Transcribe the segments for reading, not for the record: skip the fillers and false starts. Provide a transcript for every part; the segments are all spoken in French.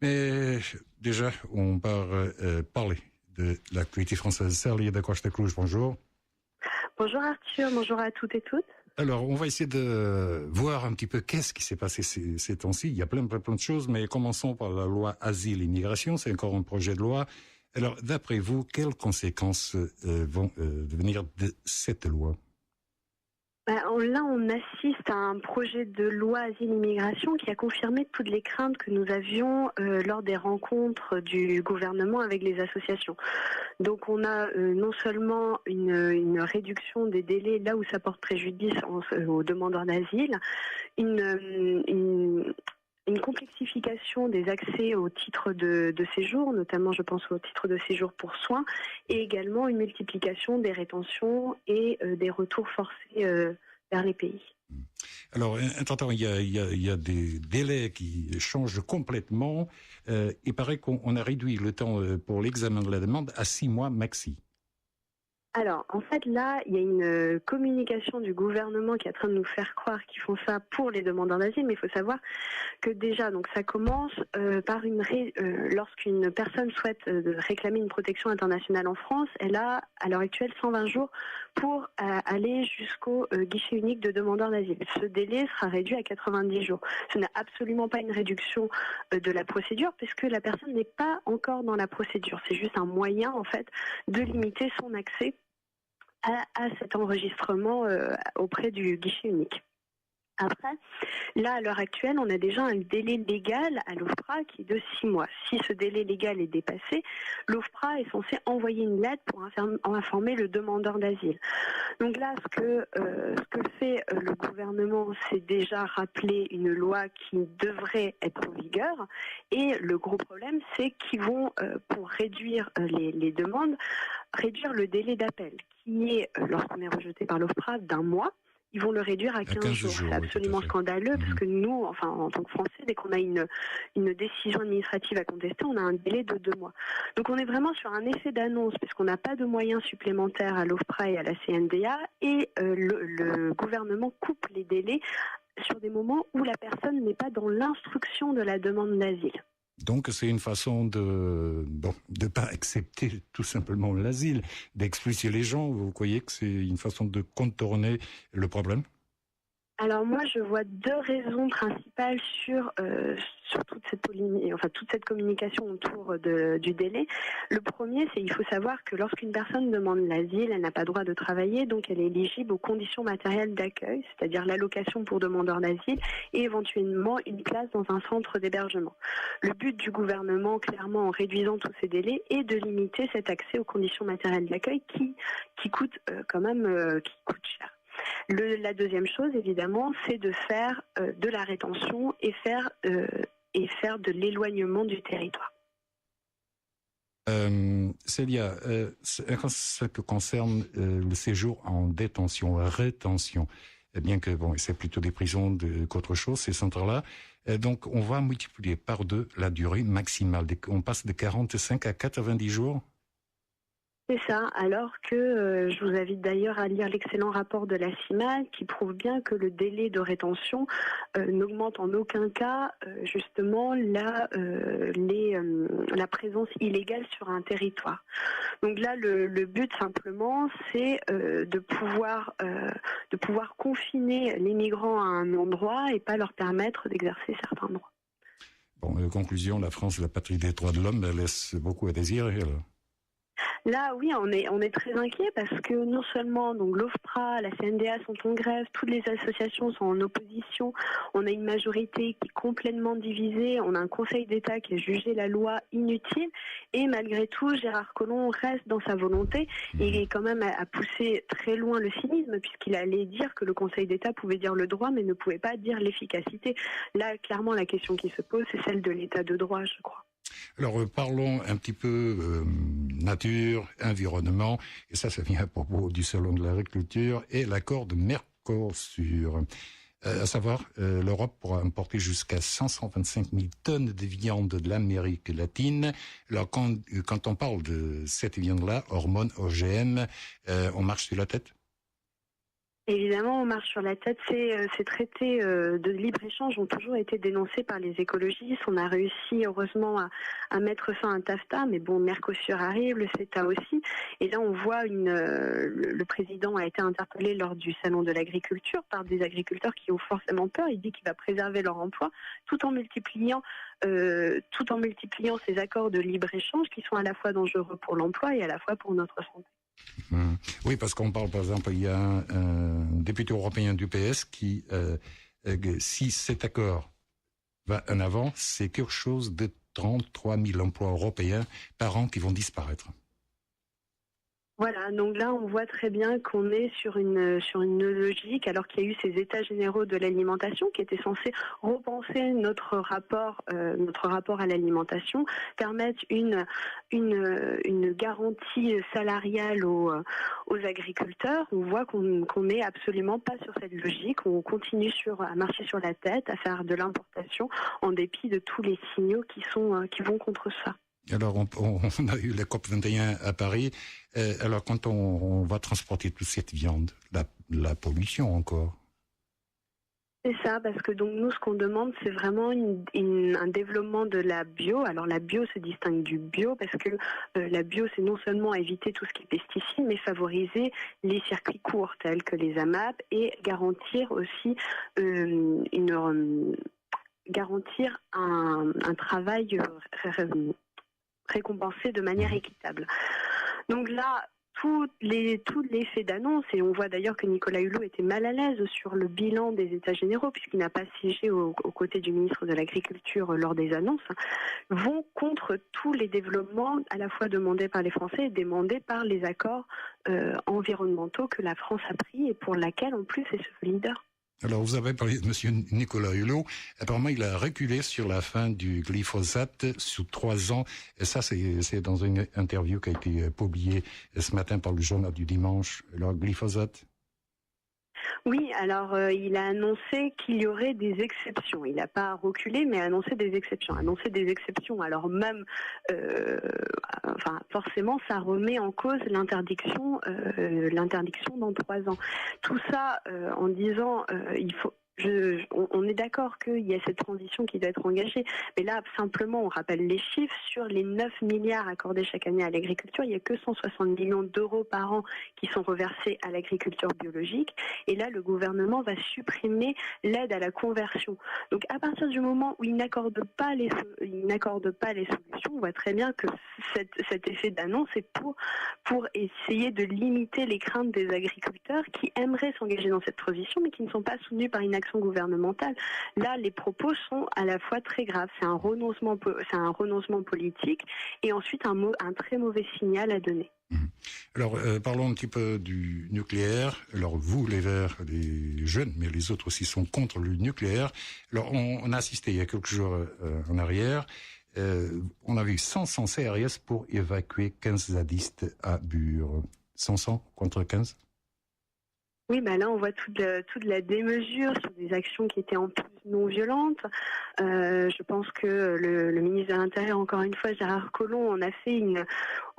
Mais déjà, on va parler de l'actualité française. Célia da Costa Cruz, bonjour. Bonjour Arthur, bonjour à toutes et toutes. Alors, on va essayer de voir un petit peu qu'est-ce qui s'est passé ces temps-ci. Il y a plein de choses, mais commençons par la loi Asile et Immigration. C'est encore un projet de loi. Alors, d'après vous, quelles conséquences vont venir de cette loi ? Là, on assiste à un projet de loi Asile-Immigration qui a confirmé toutes les craintes que nous avions lors des rencontres du gouvernement avec les associations. Donc, on a non seulement une réduction des délais là où ça porte préjudice aux demandeurs d'asile, une complexification des accès au titre de séjour, notamment je pense au titre de séjour pour soins, et également une multiplication des rétentions et des retours forcés vers les pays. Alors, attends, il y a des délais qui changent complètement. Il paraît qu'on a réduit le temps pour l'examen de la demande à 6 mois maxi. Alors, en fait, là, il y a une communication du gouvernement qui est en train de nous faire croire qu'ils font ça pour les demandeurs d'asile, mais il faut savoir que déjà, donc ça commence par lorsqu'une personne souhaite réclamer une protection internationale en France, elle a à l'heure actuelle 120 jours pour aller jusqu'au guichet unique de demandeurs d'asile. Ce délai sera réduit à 90 jours. Ce n'est absolument pas une réduction de la procédure, puisque la personne n'est pas encore dans la procédure. C'est juste un moyen, en fait, de limiter son accès à cet enregistrement auprès du guichet unique. Après, là, à l'heure actuelle, on a déjà un délai légal à l'OFPRA qui est de 6 mois. Si ce délai légal est dépassé, l'OFPRA est censé envoyer une lettre pour informer le demandeur d'asile. Donc là, ce que fait le gouvernement, c'est déjà rappeler une loi qui devrait être en vigueur. Et le gros problème, c'est qu'ils vont, pour réduire les demandes, réduire le délai d'appel, qui est, lorsqu'on est rejeté par l'OFPRA, d'1 mois. Ils vont le réduire à 15 jours. C'est absolument scandaleux parce que nous, enfin, en tant que Français, dès qu'on a une décision administrative à contester, on a un délai de 2 mois. Donc on est vraiment sur un effet d'annonce puisqu'on n'a pas de moyens supplémentaires à l'OFPRA et à la CNDA et le gouvernement coupe les délais sur des moments où la personne n'est pas dans l'instruction de la demande d'asile. Donc c'est une façon de pas accepter tout simplement l'asile, d'expulser les gens. Vous croyez que c'est une façon de contourner le problème ? Alors moi, je vois 2 raisons principales sur toute cette communication autour du délai. Le premier, c'est il faut savoir que lorsqu'une personne demande l'asile, elle n'a pas droit de travailler, donc elle est éligible aux conditions matérielles d'accueil, c'est-à-dire l'allocation pour demandeur d'asile et éventuellement une place dans un centre d'hébergement. Le but du gouvernement, clairement, en réduisant tous ces délais, est de limiter cet accès aux conditions matérielles d'accueil qui coûte qui coûte cher. La deuxième chose, évidemment, c'est de faire de la rétention et faire de l'éloignement du territoire. Célia, ce qui concerne le séjour en détention, rétention, bien que c'est plutôt des prisons qu'autre chose, ces centres-là. Donc, on va multiplier par 2 la durée maximale. On passe de 45 à 90 jours. C'est ça, alors que je vous invite d'ailleurs à lire l'excellent rapport de la CIMAD qui prouve bien que le délai de rétention n'augmente en aucun cas justement la présence illégale sur un territoire. Donc là, le but simplement, c'est de pouvoir confiner les migrants à un endroit et pas leur permettre d'exercer certains droits. Bon, conclusion, la France, la patrie des droits de l'homme, elle laisse beaucoup à désirer. Alors. Là, oui, on est très inquiet parce que non seulement donc l'OFPRA, la CNDA sont en grève, toutes les associations sont en opposition, on a une majorité qui est complètement divisée, on a un Conseil d'État qui a jugé la loi inutile et malgré tout, Gérard Collomb reste dans sa volonté et quand même a poussé très loin le cynisme puisqu'il allait dire que le Conseil d'État pouvait dire le droit mais ne pouvait pas dire l'efficacité. Là, clairement, la question qui se pose, c'est celle de l'état de droit, je crois. Alors parlons un petit peu nature, environnement, et ça vient à propos du Salon de l'agriculture et l'accord de Mercosur. À savoir, l'Europe pourra importer jusqu'à 525 000 tonnes de viande de l'Amérique latine. Alors quand on parle de cette viande-là, hormones, OGM, on marche sur la tête ? Évidemment, on marche sur la tête. Ces traités de libre-échange ont toujours été dénoncés par les écologistes. On a réussi, heureusement, à mettre fin à un TAFTA, mais bon, Mercosur arrive, le CETA aussi. Et là, on voit le président a été interpellé lors du salon de l'agriculture par des agriculteurs qui ont forcément peur. Il dit qu'il va préserver leur emploi tout en multipliant ces accords de libre-échange qui sont à la fois dangereux pour l'emploi et à la fois pour notre santé. Oui, parce qu'on parle, par exemple, il y a un député européen du PS qui, si cet accord va en avant, c'est quelque chose de 33 000 emplois européens par an qui vont disparaître. Voilà, donc là on voit très bien qu'on est sur une logique, alors qu'il y a eu ces états généraux de l'alimentation qui étaient censés repenser notre rapport à l'alimentation, permettre une garantie salariale aux agriculteurs. On voit qu'on n'est absolument pas sur cette logique, on continue à marcher sur la tête, à faire de l'importation en dépit de tous les signaux qui vont contre ça. Alors, on a eu la COP21 à Paris. Alors, quand on va transporter toute cette viande, la pollution encore. C'est ça, parce que donc nous, ce qu'on demande, c'est vraiment un développement de la bio. Alors la bio se distingue du bio parce que la bio, c'est non seulement éviter tout ce qui est pesticides, mais favoriser les circuits courts tels que les AMAP et garantir aussi un travail récompensé de manière équitable. Donc là, tout l'effet d'annonce, et on voit d'ailleurs que Nicolas Hulot était mal à l'aise sur le bilan des États généraux, puisqu'il n'a pas siégé aux côtés du ministre de l'Agriculture lors des annonces, vont contre tous les développements à la fois demandés par les Français et demandés par les accords environnementaux que la France a pris et pour laquelle, en plus, elle se fait leader. Alors, vous avez parlé de M. Nicolas Hulot. Apparemment, il a reculé sur la fin du glyphosate sous 3 ans. Et ça, c'est dans une interview qui a été publiée ce matin par le journal du dimanche. Alors, glyphosate? Oui, alors il a annoncé qu'il y aurait des exceptions. Il n'a pas reculé, mais annoncé des exceptions. Annoncer des exceptions, alors même, forcément, ça remet en cause l'interdiction dans 3 ans. Tout ça en disant, il faut. On est d'accord qu'il y a cette transition qui doit être engagée, mais là, simplement, on rappelle les chiffres. Sur les 9 milliards accordés chaque année à l'agriculture, il n'y a que 160 millions d'euros par an qui sont reversés à l'agriculture biologique. Et là, le gouvernement va supprimer l'aide à la conversion. Donc, à partir du moment où il n'accorde pas les solutions, on voit très bien que cet effet d'annonce est pour essayer de limiter les craintes des agriculteurs qui aimeraient s'engager dans cette transition, mais qui ne sont pas soutenus par une action gouvernementale. Là, les propos sont à la fois très graves. C'est un renoncement politique et ensuite un très mauvais signal à donner. Alors, parlons un petit peu du nucléaire. Alors, vous, les Verts, les jeunes, mais les autres aussi sont contre le nucléaire. Alors, on a assisté il y a quelques jours en arrière. On avait eu 500 CRS pour évacuer 15 zadistes à Bure. 500 contre 15? Oui, là, on voit toute la démesure sur des actions qui étaient en plus non violentes. Je pense que le ministre de l'Intérieur, encore une fois, Gérard Collomb,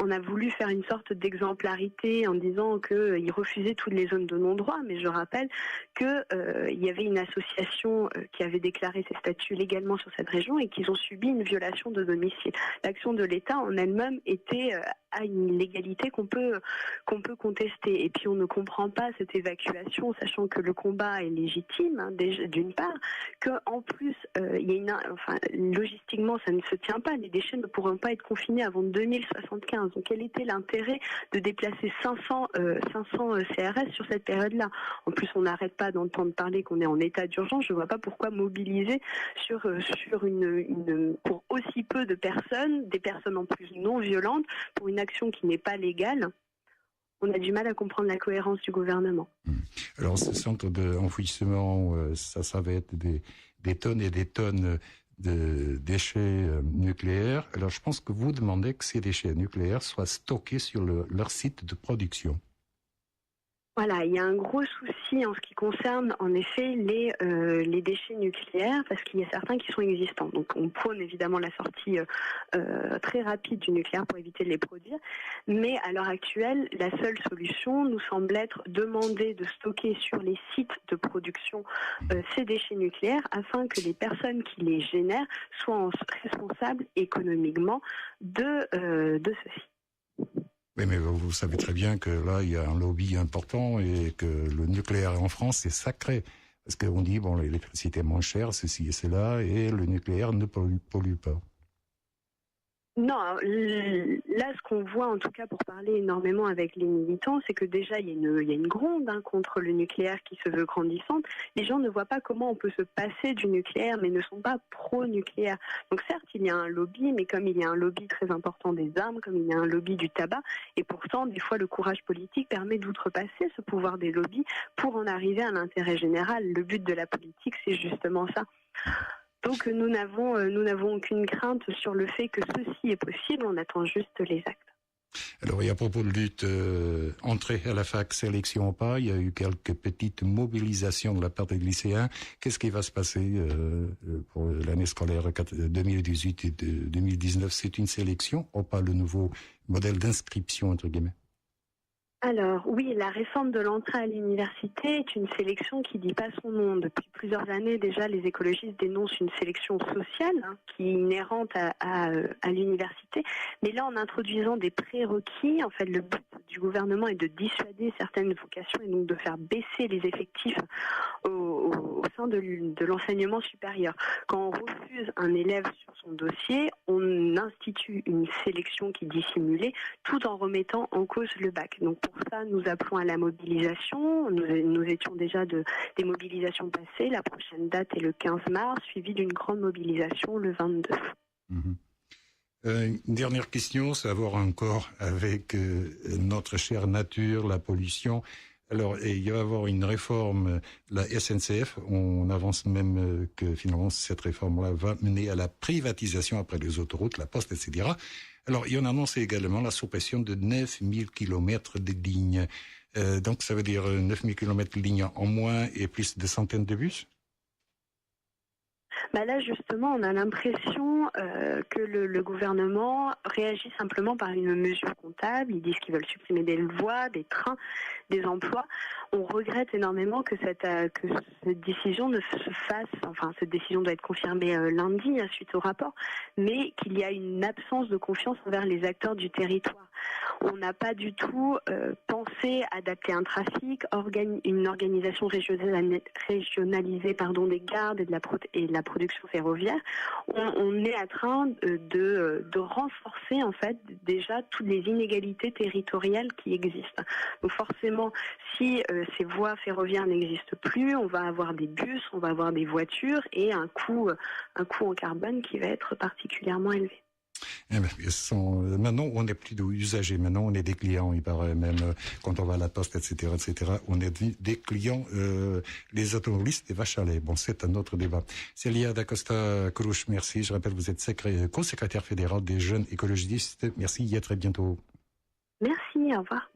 on a voulu faire une sorte d'exemplarité en disant qu'il refusait toutes les zones de non-droit. Mais je rappelle qu'il y avait une association qui avait déclaré ses statuts légalement sur cette région et qu'ils ont subi une violation de domicile. L'action de l'État en elle-même était à une illégalité qu'on peut contester. Et puis on ne comprend pas cette évacuation, sachant que le combat est légitime, d'une part, qu'en plus, logistiquement, ça ne se tient pas. Les déchets ne pourront pas être confinés avant 2075. Donc quel était l'intérêt de déplacer 500 CRS sur cette période-là? En plus, on n'arrête pas d'entendre parler qu'on est en état d'urgence. Je ne vois pas pourquoi mobiliser pour aussi peu de personnes, des personnes en plus non violentes, pour une action qui n'est pas légale. On a du mal à comprendre la cohérence du gouvernement. Alors, ce centre d'enfouissement, ça va être des tonnes et des tonnes de déchets nucléaires. Alors, je pense que vous demandez que ces déchets nucléaires soient stockés sur leur site de production. Voilà, il y a un gros souci en ce qui concerne en effet les déchets nucléaires parce qu'il y a certains qui sont existants. Donc on prône évidemment la sortie très rapide du nucléaire pour éviter de les produire. Mais à l'heure actuelle, la seule solution nous semble être demander de stocker sur les sites de production ces déchets nucléaires afin que les personnes qui les génèrent soient responsables économiquement de ceci. Oui, mais vous savez très bien que là, il y a un lobby important et que le nucléaire en France, c'est sacré. Parce qu'on dit, bon, l'électricité est moins chère, ceci et cela, et le nucléaire ne pollue pas. Non, là, ce qu'on voit, en tout cas, pour parler énormément avec les militants, c'est que déjà, il y a une gronde contre le nucléaire qui se veut grandissante. Les gens ne voient pas comment on peut se passer du nucléaire, mais ne sont pas pro-nucléaire. Donc certes, il y a un lobby, mais comme il y a un lobby très important des armes, comme il y a un lobby du tabac, et pourtant, des fois, le courage politique permet d'outrepasser ce pouvoir des lobbies pour en arriver à l'intérêt général. Le but de la politique, c'est justement ça. Donc nous n'avons aucune crainte sur le fait que ceci est possible, on attend juste les actes. Alors, et à propos de lutte, entrée à la fac, sélection ou pas, il y a eu quelques petites mobilisations de la part des lycéens. Qu'est-ce qui va se passer pour l'année scolaire 2018 et 2019? C'est une sélection ou pas le nouveau modèle d'inscription, entre guillemets? Alors oui, la réforme de l'entrée à l'université est une sélection qui dit pas son nom. Depuis plusieurs années déjà, les écologistes dénoncent une sélection sociale qui est inhérente à l'université. Mais là, en introduisant des prérequis, en fait, le but du gouvernement est de dissuader certaines vocations et donc de faire baisser les effectifs au sein de l'enseignement supérieur. Quand on refuse un élève sur son dossier, on institue une sélection qui est dissimulée tout en remettant en cause le bac. Donc pour ça, nous appelons à la mobilisation. Nous étions déjà des mobilisations passées. La prochaine date est le 15 mars, suivie d'une grande mobilisation le 22. Une dernière question, c'est à voir encore avec notre chère nature, la pollution. Alors, il va y avoir une réforme, la SNCF. On avance même que finalement cette réforme-là va mener à la privatisation après les autoroutes, la poste, etc. Alors, il y en a annoncé également la suppression de 9000 kilomètres de lignes. Donc, ça veut dire 9000 kilomètres de lignes en moins et plus de centaines de bus? Là, justement, on a l'impression que le gouvernement réagit simplement par une mesure comptable. Ils disent qu'ils veulent supprimer des voies, des trains, des emplois. On regrette énormément que cette décision ne se fasse, enfin, cette décision doit être confirmée lundi suite au rapport, mais qu'il y a une absence de confiance envers les acteurs du territoire. On n'a pas du tout pensé adapter un trafic, une organisation régionalisée des gardes et de la production ferroviaire. On est en train de renforcer en fait déjà toutes les inégalités territoriales qui existent. Donc forcément, si ces voies ferroviaires n'existent plus, on va avoir des bus, on va avoir des voitures et un coût en carbone qui va être particulièrement élevé. Maintenant, on n'est plus d'usagers. Maintenant, on est des clients. Il paraît même quand on va à la poste, etc., etc. On est des clients. Les automobilistes, des vaches à lait. Bon, c'est un autre débat. Célia da Costa Cruz, merci. Je rappelle, vous êtes co-secrétaire fédérale des jeunes écologistes. Merci et à très bientôt. Merci. Au revoir.